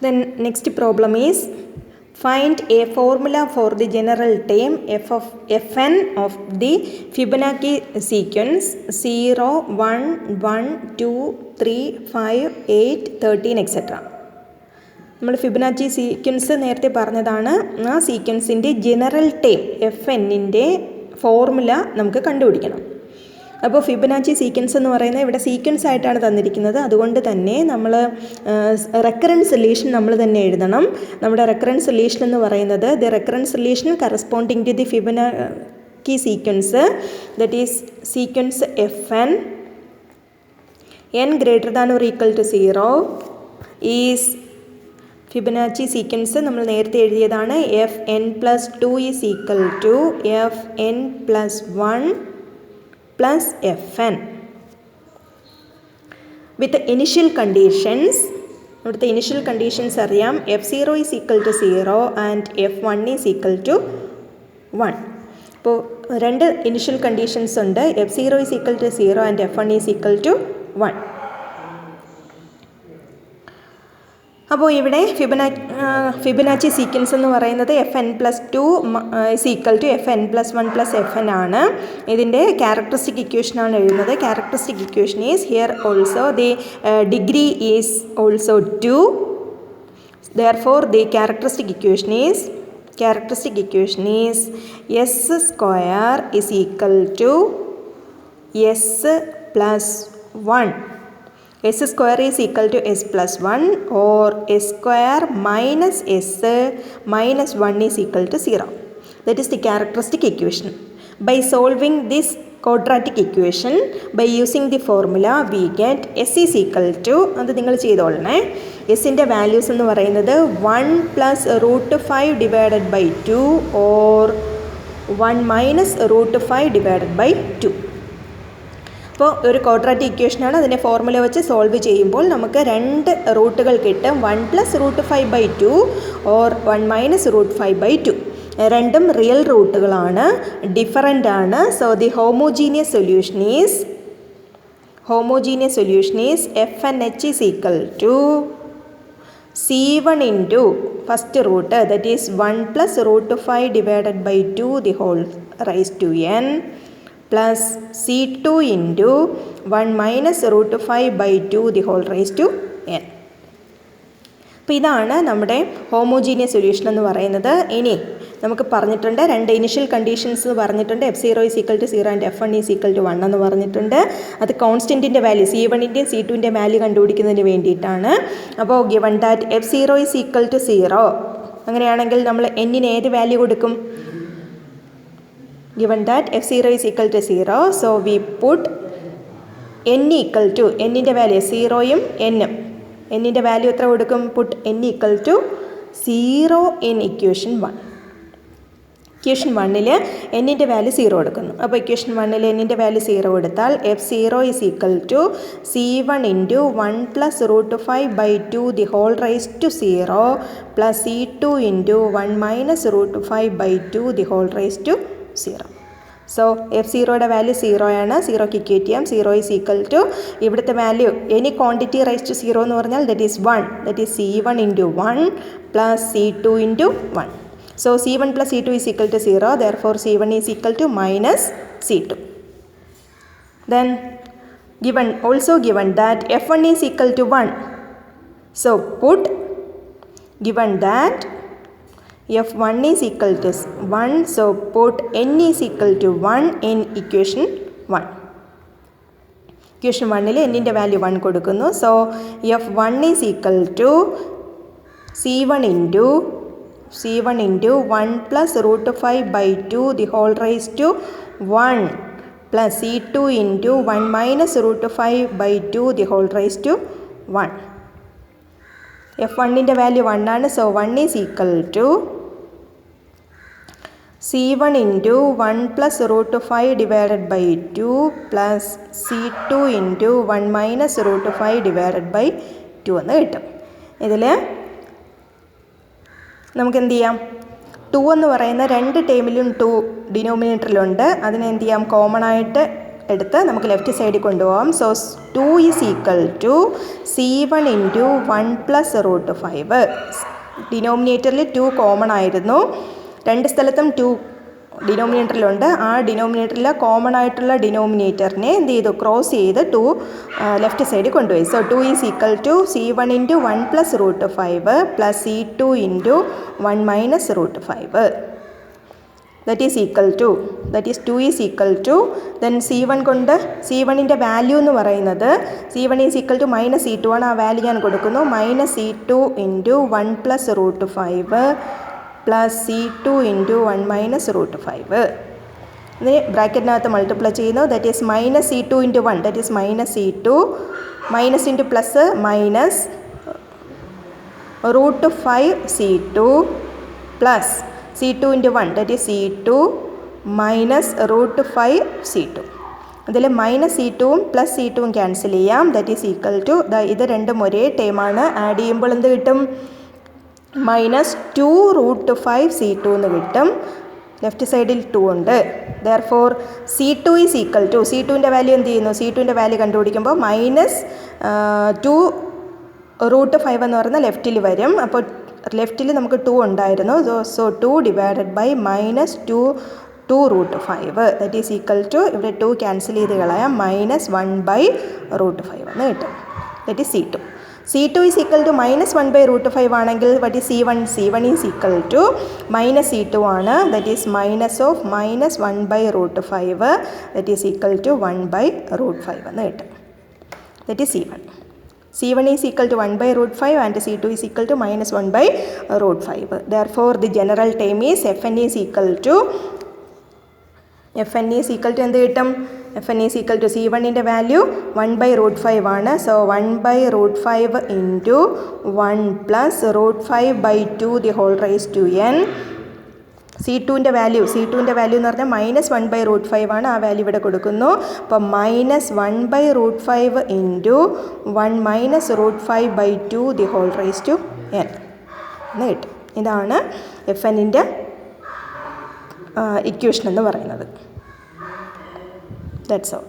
Then next problem is find a formula for the general term f of fn of the Fibonacci sequence 0, 1, 1, 2, 3, 5, 8, 13 etc. നമ്മൾ Fibonacci sequence നേരത്തെ പറഞ്ഞതാണ്. ആ സീക്വൻസിൻ്റെ general term F എന്നിൻ്റെ formula നമുക്ക് കണ്ടുപിടിക്കണം. അപ്പോൾ Fibonacci sequence എന്ന് പറയുന്നത് ഇവിടെ സീക്വൻസ് ആയിട്ടാണ് തന്നിരിക്കുന്നത്. അതുകൊണ്ട് തന്നെ നമ്മൾ റെക്കറൻസ് റിലേഷൻ നമ്മൾ തന്നെ എഴുതണം. നമ്മുടെ റെക്കറൻസ് റിലേഷൻ എന്ന് പറയുന്നത് the recurrence relation corresponding to the Fibonacci sequence that is sequence F N greater than or equal to 0 is Fibonacci sequence നമ്മൾ നേരത്തെ എഴുതിയതാണ്. F N plus 2 is equal to F N plus 1 plus F N with initial conditions. ഇവിടുത്തെ initial conditions അറിയാം. f0 is equal to 0 and f1 is equal to 1. അപ്പോൾ രണ്ട് initial conditions ഉണ്ട്. f0 is equal to 0 and f1 is equal to 1. അപ്പോൾ ഇവിടെ Fibonacci sequence എന്ന് പറയുന്നത് F N plus 2 is equal to F N plus 1 plus F N ആണ്. ഇതിൻ്റെ characteristic ഇക്വേഷനാണ് എഴുതുന്നത്. Characteristic equation is here also the degree is also 2. therefore the characteristic equation is s square is equal to s plus 1. s square is equal to s plus 1 or s square minus s minus 1 is equal to 0. That is the characteristic equation. By solving this quadratic equation by using the formula we get s is equal to, അത് നിങ്ങൾ ചെയ്തോളണേ, എസിൻ്റെ values എന്ന് പറയുന്നത് 1 plus root 5 divided by 2 or 1 minus root 5 divided by 2. അപ്പോൾ ഒരു quadratic ഇക്വേഷനാണ്. അതിൻ്റെ formula വെച്ച് solve ചെയ്യുമ്പോൾ നമുക്ക് രണ്ട് റൂട്ടുകൾ കിട്ടും. 1 plus root 5 by 2 or 1 minus root 5 by 2. രണ്ടും റിയൽ റൂട്ടുകളാണ്, ഡിഫറൻ്റ് ആണ്. So the homogeneous solution is F N H is equal to C1 into first root that is 1 plus root 5 divided by 2 the whole raise to n plus C2 into 1 minus root 5 by 2 the whole raise to n. അപ്പോൾ ഇതാണ് നമ്മുടെ homogeneous solution എന്ന് പറയുന്നത്. ഇനി നമുക്ക് പറഞ്ഞിട്ടുണ്ട് രണ്ട് initial conditions പറഞ്ഞിട്ടുണ്ട്. f0 is equal to 0 and f1 is equal to 1 എന്ന് പറഞ്ഞിട്ടുണ്ട്. അത് കോൺസ്റ്റൻറ്റിൻ്റെ വാല്യൂ C1ൻ്റെയും C2ൻ്റെ വാല്യൂ കണ്ടുപിടിക്കുന്നതിന് വേണ്ടിയിട്ടാണ്. അപ്പോൾ given that f0 is equal to 0 അങ്ങനെയാണെങ്കിൽ നമ്മൾ n-ന് ഏത് വാല്യൂ കൊടുക്കും? Given that f0 is equal to 0, so we put n equal to, n-ൻ്റെ വാല്യൂ 0യും n-ഉം, n-ൻ്റെ വാല്യൂ എത്ര കൊടുക്കും? put n equal to 0 in equation 1. Equation 1-ൽ n-ൻ്റെ വാല്യൂ 0 കൊടുക്കുന്നു. അപ്പോൾ ഇക്വേഷൻ 1-ൽ n-ൻ്റെ വാല്യൂ 0 കൊടുത്താൽ f0 is equal to C1 into 1 plus root 5 by 2 the whole raise to 0 plus C2 into 1 minus root 5 by 2 the whole raise to 0. So f0യുടെ value 0 ആണ്. 0ക്ക് equate ചെയ്യാം. 0 is equal to ഇവിടുത്തെ value any quantity raise to 0 എന്ന് പറഞ്ഞാൽ that is 1, that is C1 into 1 plus C2 into 1. So C1 plus C2 is equal to 0. therefore C1 is equal to minus C2. then also given that f1 is equal to 1. so put given that f1 is equal to 1, so put n is equal to 1 in equation 1. equation 1-ൽ n-ൻ്റെ value 1 കൊടുക്കുന്നു. so f1 is equal to C1 into 1 plus root 5 by 2 the whole raise to 1 plus C2 into 1 minus root 5 by 2 the whole raise to 1. f1ൻ്റെ value 1 ആണ്. So 1 is equal to C1 into 1 plus root 5 divided by 2 plus C2 into 1 minus root 5 divided by 2 എന്ന് കിട്ടും. ഇതിൽ നമുക്ക് എന്ത് ചെയ്യാം? 2 എന്ന് പറയുന്ന രണ്ട് ടേമിലും 2 ഡിനോമിനേറ്ററിലുണ്ട്. അതിനെ എന്ത് ചെയ്യാം? കോമൺ ആയിട്ട് എടുത്ത് നമുക്ക് ലെഫ്റ്റ് സൈഡിൽ കൊണ്ടുപോകാം. So 2 is equal to C1 into 1+√5. ഡിനോമിനേറ്ററിൽ 2 കോമൺ ആയിരുന്നു. രണ്ട് സ്ഥലത്തും 2 ഡിനോമിനേറ്ററിലുണ്ട്. ആ ഡിനോമിനേറ്ററിൽ കോമൺ ആയിട്ടുള്ള ഡിനോമിനേറ്ററിനെ എന്ത് ചെയ്തു, ക്രോസ് ചെയ്ത് 2 ലെഫ്റ്റ് സൈഡിൽ കൊണ്ടുപോയി. So 2 is equal to C1 into 1+√5 plus C2 into 1-√5. that is 2 is equal to then C1 കൊണ്ട് C1ൻ്റെ വാല്യൂ എന്ന് പറയുന്നത് C1 is equal to minus C2 ആണ്. ആ വാല്യൂ ഞാൻ കൊടുക്കുന്നു. -C2 into 1+√5 plus C2 into 1-√5. ഇതിന് ബ്രാക്കറ്റിനകത്ത് മൾട്ടിപ്ലൈ ചെയ്യുന്നു. That is -C2 into 1 that is -C2 minus into plus minus √5C2 plus C2 into 1 that is C2 minus √5C2. അതിൽ -C2ഉം plus C2ഉം cancel ചെയ്യാം. That is equal to ഇത് രണ്ടും ഒരേ ടൈമാണ്. Add ചെയ്യുമ്പോൾ എന്ത് കിട്ടും, -2√5C2 എന്ന് കിട്ടും. ലെഫ്റ്റ് സൈഡിൽ 2 ഉണ്ട്. Therefore C2 is equal to C2ൻ്റെ വാല്യൂ എന്ത് ചെയ്യുന്നു, C2ൻ്റെ വാല്യൂ കണ്ടുപിടിക്കുമ്പോൾ -2√5 എന്ന് പറയുന്ന ലെഫ്റ്റിൽ വരും. അപ്പോൾ ലെഫ്റ്റിൽ നമുക്ക് 2 ഉണ്ടായിരുന്നു. So 2 divided by -2√5 that is equal to ഇവിടെ 2 ക്യാൻസൽ ചെയ്ത് കളയാം -1/√5 എന്ന് കിട്ടും. That is C2 is equal to -1/√5 ആണെങ്കിൽ what is C1 is equal to -C2 ആണ്. That is -1/√5 that is equal to 1/√5 എന്ന് കിട്ടും. That is C1 is equal to 1/√5 and C2 is equal to -1/√5. Therefore, the general term is Fn is equal to എന്ത് കിട്ടും, Fn is equal to C1ൻ്റെ value 1/√5 ആണ്. So 1/√5 into 1 plus √5/2 the whole raise to n. C2ൻ്റെ value എന്ന് പറഞ്ഞാൽ -1/√5 ആണ്. ആ value ഇവിടെ കൊടുക്കുന്നു. അപ്പോൾ -1/√5 into 1 -√5/2 the whole raise to n എന്ന് കിട്ടും. ഇതാണ് Fnൻ്റെ ഇക്വേഷൻ എന്ന് പറയുന്നത്. That's all.